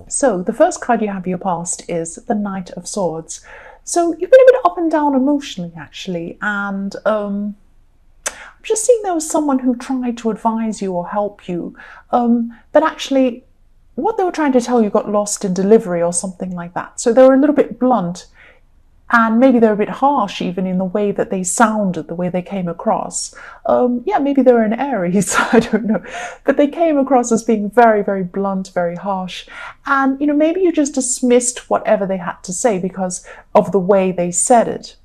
So the first card you have for your past is the Knight of Swords. So you've been a bit up and down emotionally, actually, and I'm just seeing there was someone who tried to advise you or help you, but actually what they were trying to tell you got lost in delivery or something like that. So they were a little bit blunt, and maybe they're a bit harsh even in the way that they sounded, the way they came across. Yeah, maybe they're an Aries, I don't know. But they came across as being very, very blunt, very harsh. And, maybe you just dismissed whatever they had to say because of the way they said it.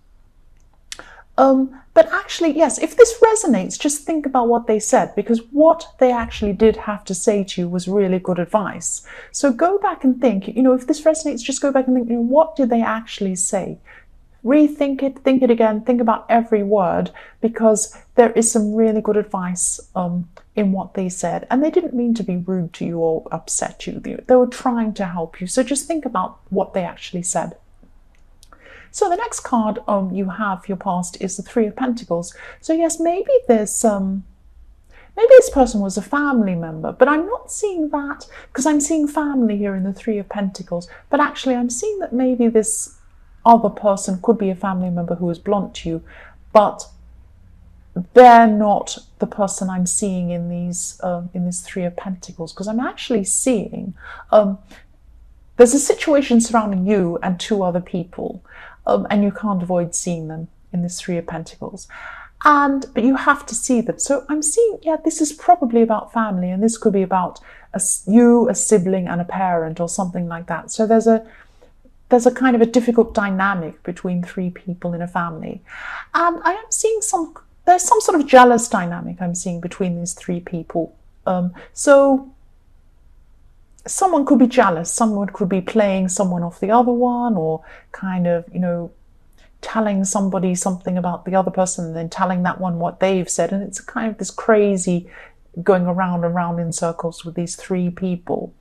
But actually, yes, if this resonates, just think about what they said, because what they actually did have to say to you was really good advice. So go back and think, if this resonates, just go back and think, what did they actually say? Rethink it, think it again, think about every word, because there is some really good advice in what they said. And they didn't mean to be rude to you or upset you. They were trying to help you. So just think about what they actually said. So the next card you have for your past is the Three of Pentacles. So yes, maybe this person was a family member, but I'm not seeing that, because I'm seeing family here in the Three of Pentacles. But actually, I'm seeing that maybe this other person could be a family member who is blunt to you, but they're not the person I'm seeing in this Three of Pentacles, because I'm actually seeing there's a situation surrounding you and two other people. And you can't avoid seeing them in this Three of Pentacles. But you have to see them. So I'm seeing, yeah, this is probably about family, and this could be about you, a sibling, and a parent, or something like that. So there's a kind of a difficult dynamic between three people in a family. And I am seeing there's some sort of jealous dynamic I'm seeing between these three people. So someone could be jealous, someone could be playing someone off the other one, or kind of, telling somebody something about the other person and then telling that one what they've said. And it's kind of this crazy going around and around in circles with these three people.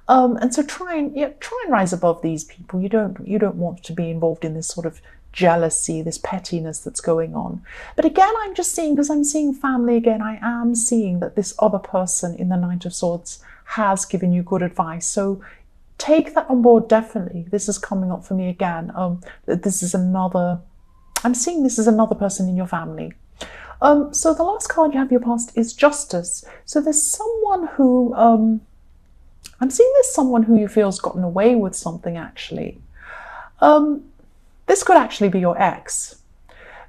And so try and rise above these people. You don't want to be involved in this sort of jealousy, this pettiness that's going on. But again, I'm just seeing, because I'm seeing family again, I am seeing that this other person in the Knight of Swords has given you good advice. So take that on board, definitely. This is coming up for me again. I'm seeing this is another person in your family. So the last card you have your past is Justice. So there's someone who, I'm seeing there's someone who you feel has gotten away with something, actually. This could actually be your ex.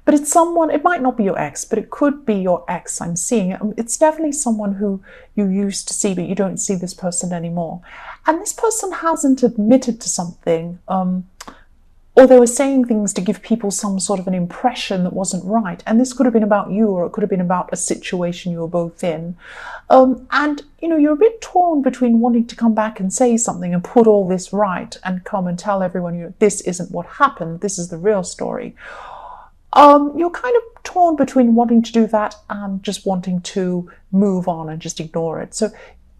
But it's someone, it might not be your ex, but it could be your ex I'm seeing. It's definitely someone who you used to see, but you don't see this person anymore. And this person hasn't admitted to something, or they were saying things to give people some sort of an impression that wasn't right. And this could have been about you, or it could have been about a situation you were both in. And, you're a bit torn between wanting to come back and say something and put all this right and come and tell everyone, this isn't what happened, this is the real story. You're kind of torn between wanting to do that and just wanting to move on and just ignore it. So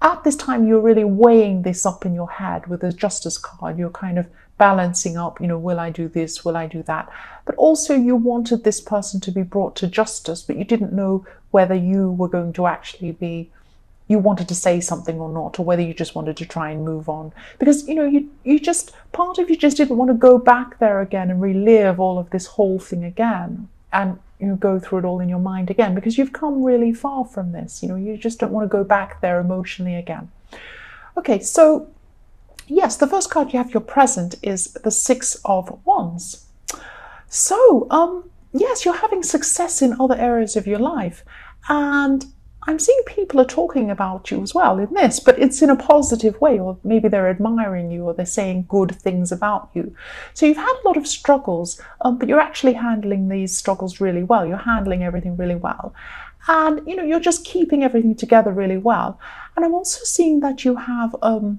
at this time, you're really weighing this up in your head with the Justice card. You're kind of balancing up, will I do this? Will I do that? But also you wanted this person to be brought to justice, but you didn't know whether you were going to actually you wanted to say something or not, or whether you just wanted to try and move on. Because, part of you just didn't want to go back there again and relive all of this whole thing again and, go through it all in your mind again, because you've come really far from this. You just don't want to go back there emotionally again. Okay, so yes, the first card you have your present is the Six of Wands. So, yes, you're having success in other areas of your life, and I'm seeing people are talking about you as well in this, but it's in a positive way, or maybe they're admiring you, or they're saying good things about you. So you've had a lot of struggles, but you're actually handling these struggles really well. You're handling everything really well. And, you're just keeping everything together really well. And I'm also seeing that you have a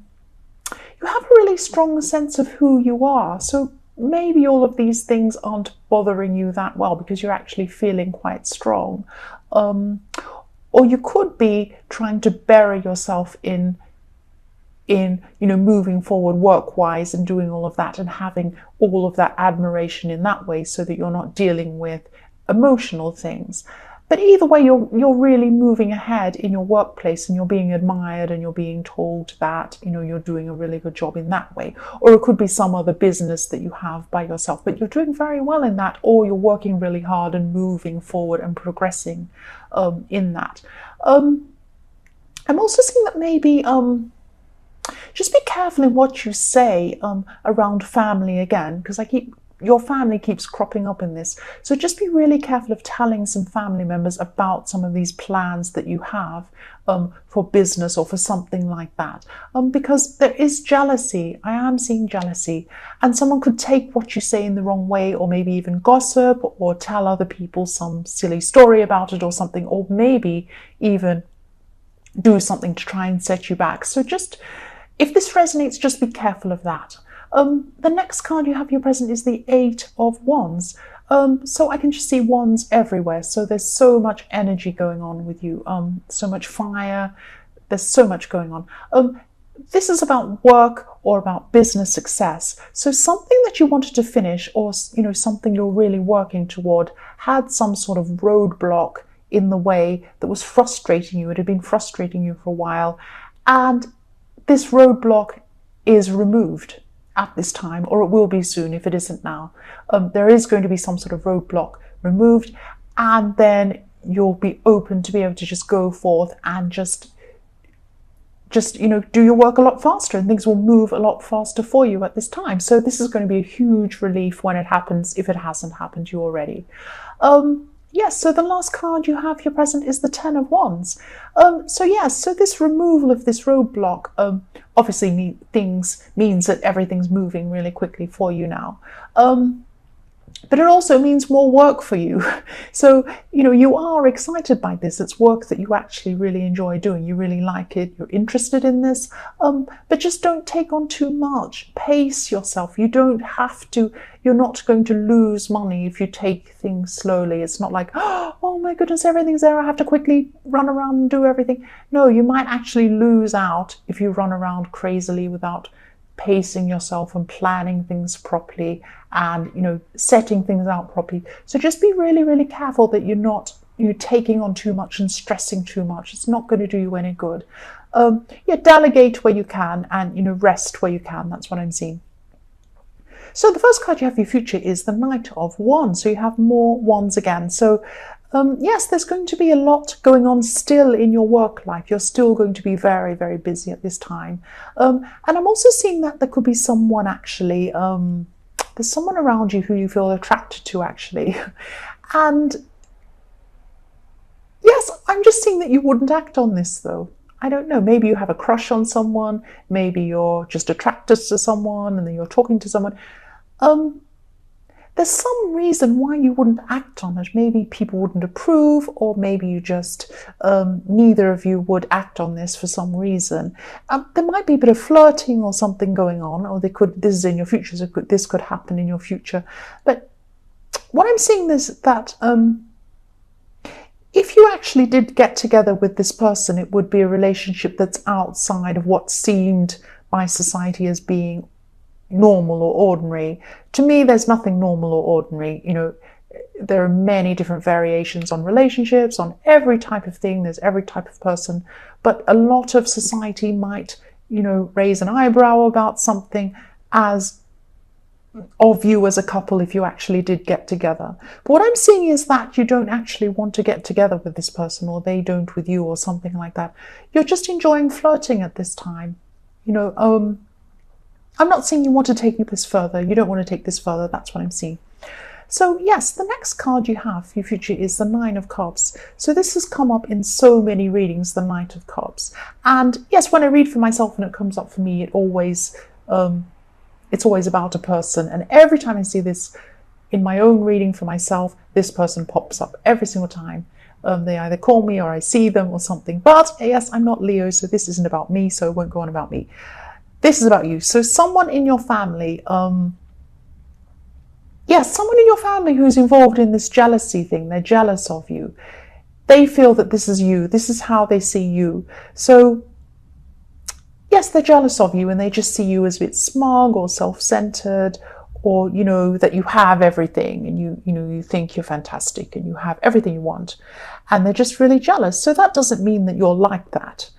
really strong sense of who you are. So maybe all of these things aren't bothering you that well because you're actually feeling quite strong. Or you could be trying to bury yourself in moving forward work-wise and doing all of that and having all of that admiration in that way, so that you're not dealing with emotional things. But either way, you're really moving ahead in your workplace, and you're being admired, and you're being told that, you know, you're doing a really good job in that way. Or it could be some other business that you have by yourself, but you're doing very well in that, or you're working really hard and moving forward and progressing in that. I'm also seeing that maybe just be careful in what you say around family again, because your family keeps cropping up in this. So just be really careful of telling some family members about some of these plans that you have for business or for something like that. Because there is jealousy. I am seeing jealousy. And someone could take what you say in the wrong way, or maybe even gossip or tell other people some silly story about it or something, or maybe even do something to try and set you back. So just, if this resonates, just be careful of that. The next card you have your present is the Eight of Wands. So I can just see wands everywhere. So there's so much energy going on with you, so much fire. There's so much going on. This is about work or about business success. So something that you wanted to finish, or, you know, something you're really working toward, had some sort of roadblock in the way that was frustrating you. It had been frustrating you for a while. And this roadblock is removed at this time, or it will be soon if it isn't now. There is going to be some sort of roadblock removed, and then you'll be open to be able to just go forth and just you know, do your work a lot faster, and things will move a lot faster for you at this time. So this is going to be a huge relief when it happens, if it hasn't happened to you already. Yes, so the last card you have your present is the Ten of Wands. So this removal of this roadblock obviously means that everything's moving really quickly for you now. But it also means more work for you. So, you know, you are excited by this. It's work that you actually really enjoy doing. You really like it. You're interested in this. But just don't take on too much. Pace yourself. You don't have to. You're not going to lose money if you take things slowly. It's not like, oh my goodness, everything's there. I have to quickly run around and do everything. No, you might actually lose out if you run around crazily without pacing yourself and planning things properly, and, you know, setting things out properly. So just be really, really careful that you're taking on too much and stressing too much. It's not going to do you any good. Delegate where you can, and, you know, rest where you can. That's what I'm seeing. So the first card you have for your future is the Knight of Wands. So you have more wands again. So yes, there's going to be a lot going on still in your work life. You're still going to be very, very busy at this time. And I'm also seeing that there could be someone actually, there's someone around you who you feel attracted to actually. And yes, I'm just seeing that you wouldn't act on this though. I don't know, maybe you have a crush on someone, maybe you're just attracted to someone and then you're talking to someone. There's some reason why you wouldn't act on it. Maybe people wouldn't approve, or maybe you just, neither of you would act on this for some reason. There might be a bit of flirting or something going on, or this is in your future, so this could happen in your future. But what I'm seeing is that if you actually did get together with this person, it would be a relationship that's outside of what seemed by society as being normal or ordinary. To me, there's nothing normal or ordinary. You know, there are many different variations on relationships, on every type of thing. There's every type of person, but a lot of society might, you know, raise an eyebrow about something of you as a couple if you actually did get together. But what I'm seeing is that you don't actually want to get together with this person, or they don't with you, or something like that. You're just enjoying flirting at this time. You know, I'm not saying you want to take this further. You don't want to take this further. That's what I'm seeing. So yes, the next card you have for your future is the Nine of Cups. So this has come up in so many readings, the Knight of Cups. And yes, when I read for myself and it comes up for me, it's always about a person. And every time I see this in my own reading for myself, this person pops up every single time. They either call me or I see them or something. But yes, I'm not Leo, so this isn't about me, so it won't go on about me. This is about you. So someone in your family, someone in your family who's involved in this jealousy thing. They're jealous of you. They feel that this is you. This is how they see you. So yes, they're jealous of you, and they just see you as a bit smug or self-centered, or you know that you have everything, and you think you're fantastic and you have everything you want, and they're just really jealous. So that doesn't mean that you're like that.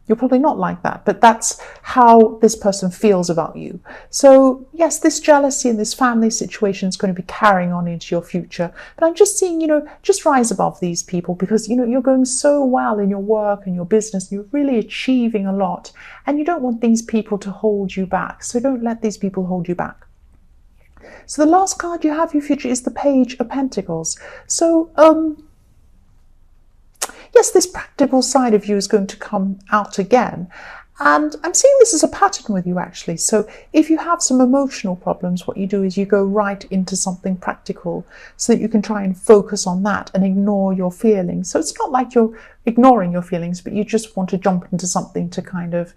You're probably not like that, but that's how this person feels about you. So yes, this jealousy and this family situation is going to be carrying on into your future. But I'm just seeing, just rise above these people, because, you're going so well in your work and your business. You're really achieving a lot, and you don't want these people to hold you back. So don't let these people hold you back. So the last card you have for your future is the Page of Pentacles. So, yes, this practical side of you is going to come out again. And I'm seeing this as a pattern with you, actually. So if you have some emotional problems, what you do is you go right into something practical so that you can try and focus on that and ignore your feelings. So it's not like you're ignoring your feelings, but you just want to jump into something to kind of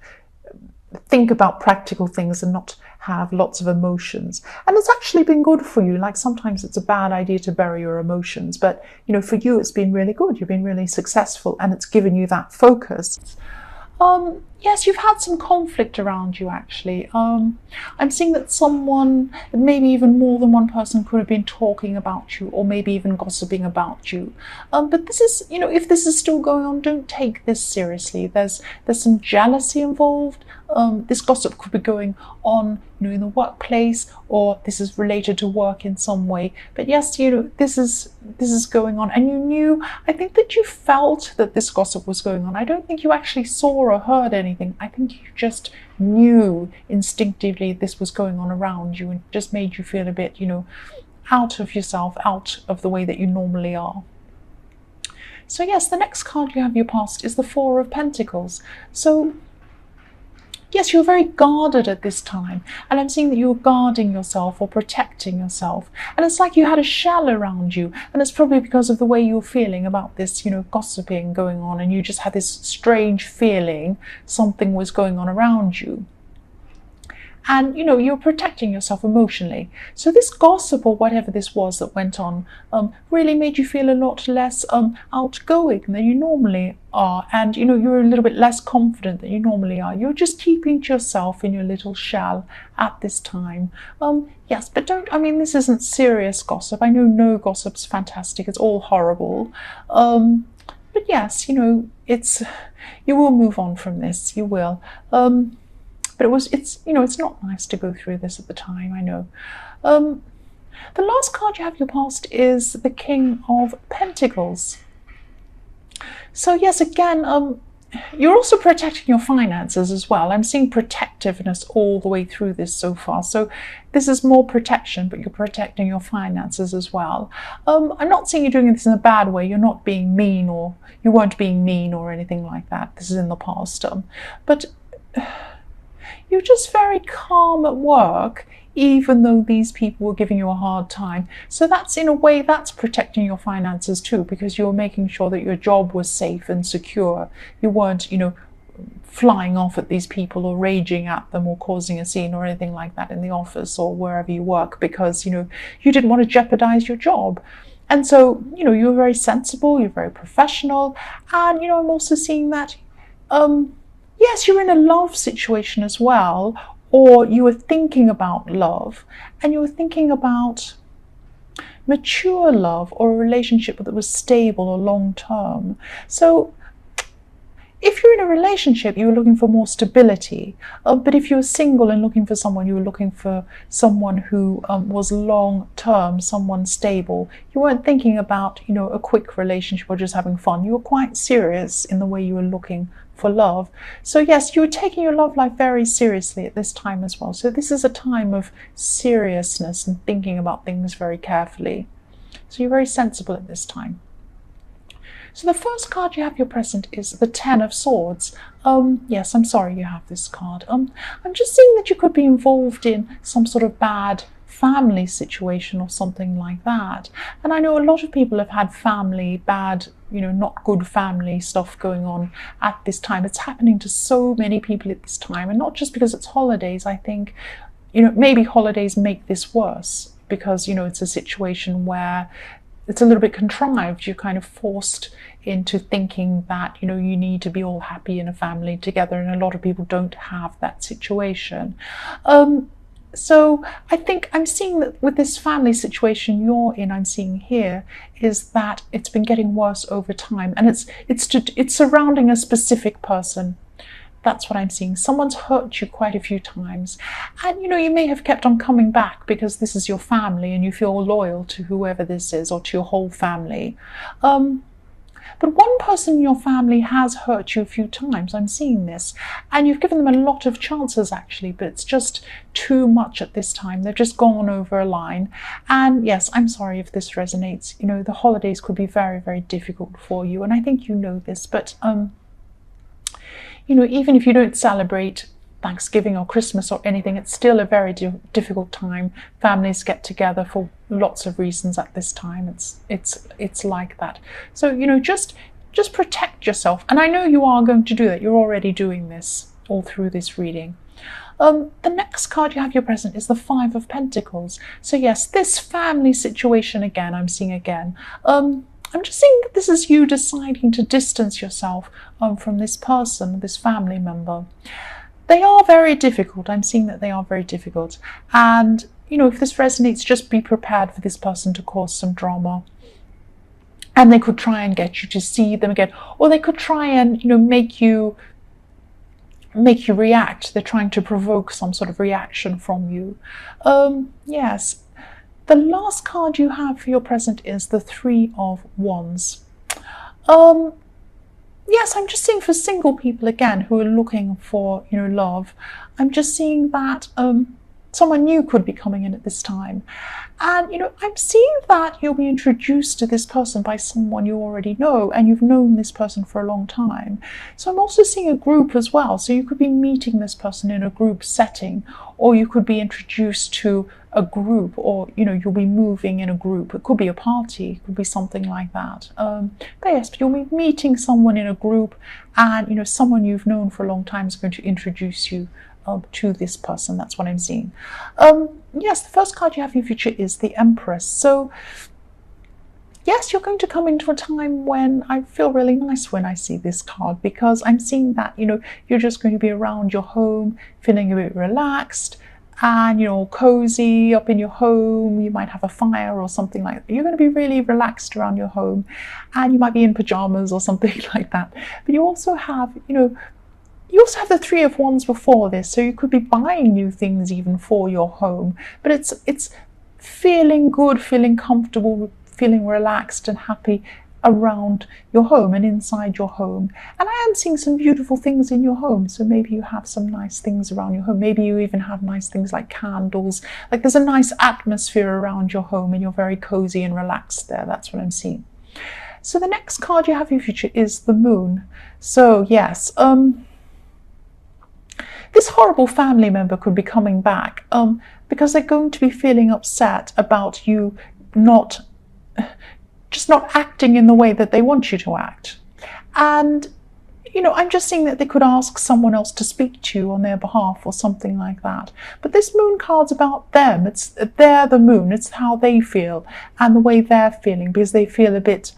think about practical things and not have lots of emotions. And it's actually been good for you. Like sometimes it's a bad idea to bury your emotions, but for you it's been really good. You've been really successful, and it's given you that focus. Yes, you've had some conflict around you, actually. I'm seeing that someone, maybe even more than one person, could have been talking about you, or maybe even gossiping about you. But this is, if this is still going on, don't take this seriously. There's some jealousy involved. This gossip could be going on, in the workplace, or this is related to work in some way. But yes, this is going on, and you knew. I think that you felt that this gossip was going on. I don't think you actually saw or heard anything. I think you just knew instinctively this was going on around you, and just made you feel a bit, out of yourself, out of the way that you normally are. So yes, the next card you have your past is the Four of Pentacles. So yes, you're very guarded at this time, and I'm seeing that you're guarding yourself or protecting yourself, and it's like you had a shell around you, and it's probably because of the way you're feeling about this, gossiping going on, and you just had this strange feeling something was going on around you. And you're protecting yourself emotionally. So this gossip, or whatever this was that went on, really made you feel a lot less outgoing than you normally are, and you're a little bit less confident than you normally are. You're just keeping to yourself in your little shell at this time. Yes, but this isn't serious gossip. I know no gossip's fantastic, it's all horrible. But yes, it's, you will move on from this, you will. But it's not nice to go through this at the time, I know. The last card you have your past is the King of Pentacles. So yes, again, you're also protecting your finances as well. I'm seeing protectiveness all the way through this so far. So this is more protection, but you're protecting your finances as well. I'm not seeing you doing this in a bad way. You're not being mean, or you weren't being mean or anything like that. This is in the past. But you're just very calm at work, even though these people were giving you a hard time. So that's, in a way, that's protecting your finances too, because you're making sure that your job was safe and secure. You weren't, flying off at these people or raging at them or causing a scene or anything like that in the office or wherever you work, because, you didn't want to jeopardize your job. And so, you're very sensible, you're very professional. And, I'm also seeing that, yes, you're in a love situation as well, or you were thinking about love, and you were thinking about mature love, or a relationship that was stable or long-term. So if you're in a relationship, you were looking for more stability. But if you're single and looking for someone, you were looking for someone who was long-term, someone stable. You weren't thinking about, a quick relationship or just having fun. You were quite serious in the way you were looking for love. So yes, you were taking your love life very seriously at this time as well. So this is a time of seriousness and thinking about things very carefully. So you're very sensible at this time. So the first card you have your present is the Ten of Swords. Yes, I'm sorry you have this card. I'm just seeing that you could be involved in some sort of bad family situation or something like that. And I know a lot of people have had bad, not good family stuff going on at this time. It's happening to so many people at this time, and not just because it's holidays. I think, maybe holidays make this worse, because, it's a situation where it's a little bit contrived. You're kind of forced into thinking that, you need to be all happy in a family together, and a lot of people don't have that situation. So I think I'm seeing that with this family situation you're in, I'm seeing here is that it's been getting worse over time, and it's surrounding a specific person. That's what I'm seeing. Someone's hurt you quite a few times, and you may have kept on coming back because this is your family and you feel loyal to whoever this is or to your whole family. But one person in your family has hurt you a few times. I'm seeing this. And you've given them a lot of chances, actually, but it's just too much at this time. They've just gone over a line. And yes, I'm sorry if this resonates. The holidays could be very, very difficult for you. And I think you know this. But, even if you don't celebrate Thanksgiving or Christmas or anything, it's still a very difficult time. Families get together for lots of reasons at this time. It's like that. So just protect yourself, and I know you are going to do that. You're already doing this all through this reading. The next card you have your present is the Five of Pentacles. So yes, this family situation again, I'm seeing again. I'm just seeing that this is you deciding to distance yourself from this person, this family member. They are very difficult. I'm seeing that they are very difficult. And, if this resonates, just be prepared for this person to cause some drama. And they could try and get you to see them again. Or they could try and, make you react. They're trying to provoke some sort of reaction from you. Yes. The last card you have for your present is the Three of Wands. Yes, I'm just seeing for single people again who are looking for, love. I'm just seeing that someone new could be coming in at this time. And, I'm seeing that you'll be introduced to this person by someone you already know, and you've known this person for a long time. So I'm also seeing a group as well. So you could be meeting this person in a group setting, or you could be introduced to a group, or, you'll be moving in a group. It could be a party, it could be something like that. But yes, but you'll be meeting someone in a group, and, someone you've known for a long time is going to introduce you to this person. That's what I'm seeing. Yes, the first card you have in your future is the Empress. So yes, you're going to come into a time when I feel really nice when I see this card, because I'm seeing that, you're just going to be around your home, feeling a bit relaxed and, cozy up in your home. You might have a fire or something like that. You're going to be really relaxed around your home, and you might be in pajamas or something like that. But you also have, the Three of Wands before this, so you could be buying new things even for your home. But it's feeling good, feeling comfortable, feeling relaxed and happy around your home and inside your home. And I am seeing some beautiful things in your home. So maybe you have some nice things around your home. Maybe you even have nice things like candles. Like there's a nice atmosphere around your home and you're very cozy and relaxed there. That's what I'm seeing. So the next card you have in your future is the Moon. So yes, this horrible family member could be coming back because they're going to be feeling upset about you not acting in the way that they want you to act. And, I'm just seeing that they could ask someone else to speak to you on their behalf or something like that. But this Moon card's about them. They're the Moon. It's how they feel and the way they're feeling, because they feel a bit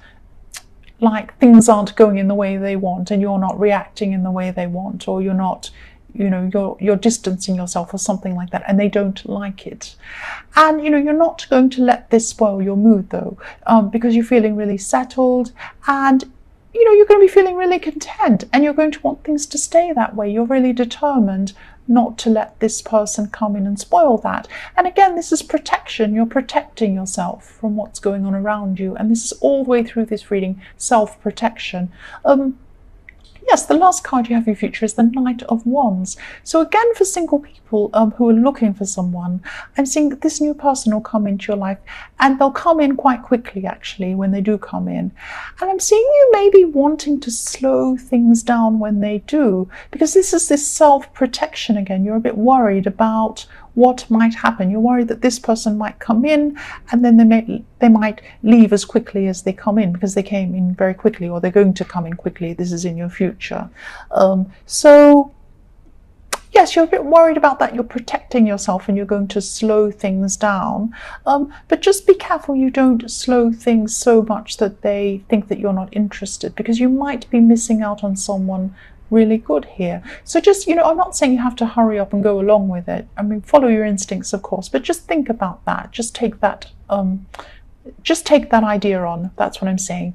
like things aren't going in the way they want and you're not reacting in the way they want, or you're not, you're distancing yourself or something like that, and they don't like it. And you're not going to let this spoil your mood though, because you're feeling really settled, and you're going to be feeling really content, and you're going to want things to stay that way. You're really determined not to let this person come in and spoil that. And again, this is protection. You're protecting yourself from what's going on around you, and this is all the way through this reading, self-protection. Yes, the last card you have in your future is the Knight of Wands. So again, for single people who are looking for someone, I'm seeing that this new person will come into your life, and they'll come in quite quickly actually when they do come in. And I'm seeing you maybe wanting to slow things down when they do, because this is this self-protection again. You're a bit worried about what might happen. You're worried that this person might come in and then they might leave as quickly as they come in, because they came in very quickly, or they're going to come in quickly. This is in your future. So yes, you're a bit worried about that. You're protecting yourself and you're going to slow things down. But just be careful you don't slow things so much that they think that you're not interested, because you might be missing out on someone really good here. So just, I'm not saying you have to hurry up and go along with it. I mean, follow your instincts, of course, but just think about that. Just take that idea on. That's what I'm saying.